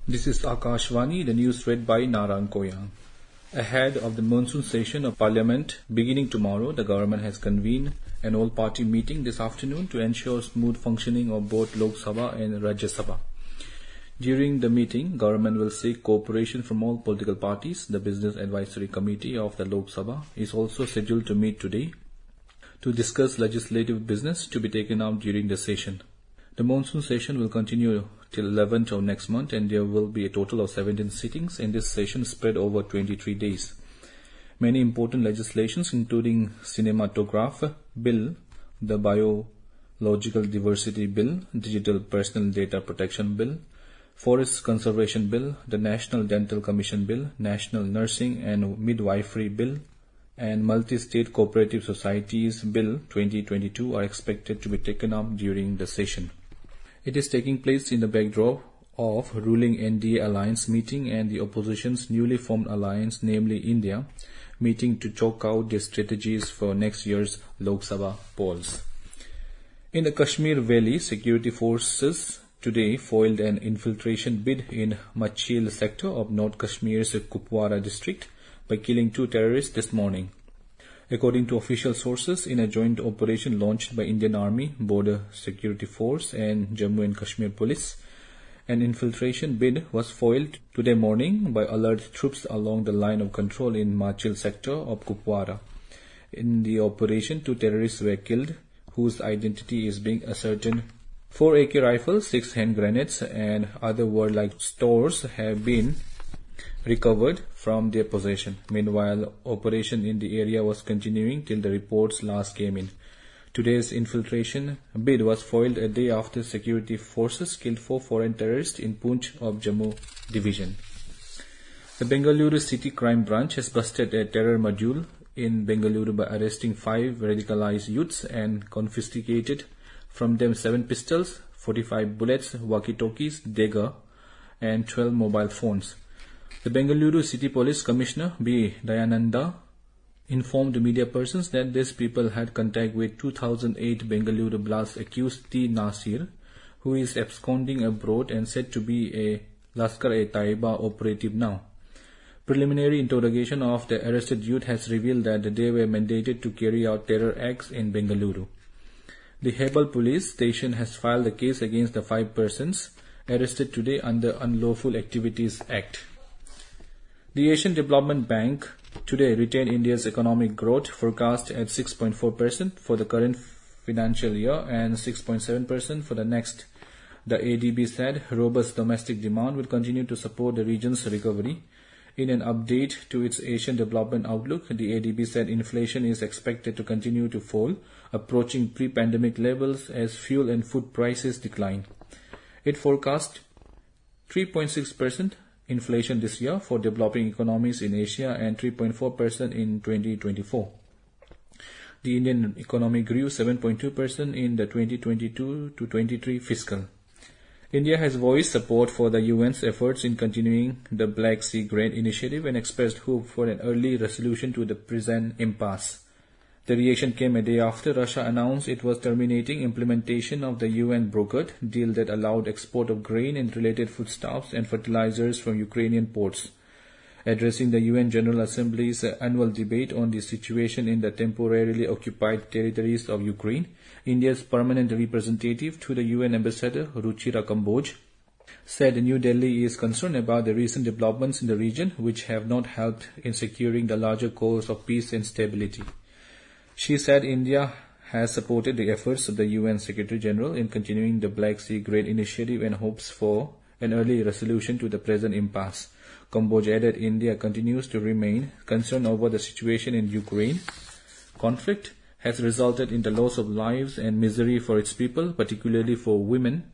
This is Akashvani, the news read by Narang Koyang. Ahead of the monsoon session of Parliament beginning tomorrow, the government has convened an all-party meeting this afternoon to ensure smooth functioning of both Lok Sabha and Rajya Sabha. During the meeting, government will seek cooperation from all political parties. The Business Advisory Committee of the Lok Sabha is also scheduled to meet today to discuss legislative business to be taken up during the session. The monsoon session will continue till 11th of next month, and there will be a total of 17 sittings in this session spread over 23 days. Many important legislations, including Cinematograph Bill, the Biological Diversity Bill, Digital Personal Data Protection Bill, Forest Conservation Bill, the National Dental Commission Bill, National Nursing and Midwifery Bill, and Multi-State Cooperative Societies Bill 2022 are expected to be taken up during the session. It is taking place in the backdrop of ruling NDA alliance meeting and the opposition's newly formed alliance, namely India, meeting to chalk out their strategies for next year's Lok Sabha polls. In the Kashmir Valley, security forces today foiled an infiltration bid in Machil sector of North Kashmir's Kupwara district by killing 2 terrorists this morning. According to official sources, in a joint operation launched by Indian Army, Border Security Force and Jammu and Kashmir Police, an infiltration bid was foiled today morning by alert troops along the line of control in Machil sector of Kupwara. In the operation, 2 terrorists were killed, whose identity is being ascertained. 4 AK rifles, 6 hand grenades and other warlike stores have been recovered from their possession. Meanwhile, operation in the area was continuing till the reports last came in. Today's infiltration bid was foiled a day after security forces killed 4 foreign terrorists in Poonch of Jammu division. The Bengaluru City Crime Branch has busted a terror module in Bengaluru by arresting 5 radicalized youths and confiscated from them 7 pistols, 45 bullets, walkie-talkies, dagger and 12 mobile phones. The Bengaluru City Police Commissioner B. Dayananda informed media persons that these people had contact with 2008 Bengaluru blast accused T. Nasir, who is absconding abroad and said to be a Lashkar-e-Taiba operative now. Preliminary interrogation of the arrested youth has revealed that they were mandated to carry out terror acts in Bengaluru. The Hebel police station has filed a case against the 5 persons arrested today under Unlawful Activities Act. The Asian Development Bank today retained India's economic growth forecast at 6.4% for the current financial year and 6.7% for the next. The ADB said robust domestic demand will continue to support the region's recovery. In an update to its Asian Development Outlook, the ADB said inflation is expected to continue to fall, approaching pre-pandemic levels as fuel and food prices decline. It forecast 3.6% inflation this year for developing economies in Asia and 3.4% in 2024. The Indian economy grew 7.2% in the 2022-23 fiscal. India has voiced support for the UN's efforts in continuing the Black Sea Grain Initiative and expressed hope for an early resolution to the present impasse. The reaction came a day after Russia announced it was terminating implementation of the UN-brokered deal that allowed export of grain and related foodstuffs and fertilizers from Ukrainian ports. Addressing the UN General Assembly's annual debate on the situation in the temporarily occupied territories of Ukraine, India's permanent representative to the UN ambassador, Ruchira Kamboj, said New Delhi is concerned about the recent developments in the region which have not helped in securing the larger cause of peace and stability. She said India has supported the efforts of the UN Secretary General in continuing the Black Sea Grain Initiative and hopes for an early resolution to the present impasse. Kamboj added India continues to remain concerned over the situation in Ukraine. Conflict has resulted in the loss of lives and misery for its people, particularly for women,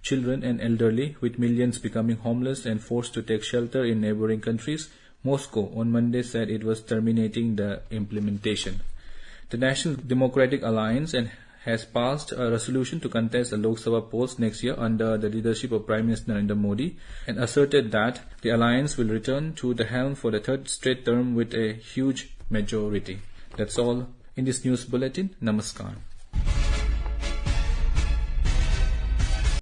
children and elderly, with millions becoming homeless and forced to take shelter in neighboring countries. Moscow on Monday said it was terminating the implementation. The National Democratic Alliance has passed a resolution to contest the Lok Sabha polls next year under the leadership of Prime Minister Narendra Modi and asserted that the alliance will return to the helm for the 3rd straight term with a huge majority. That's all in this news bulletin. Namaskar.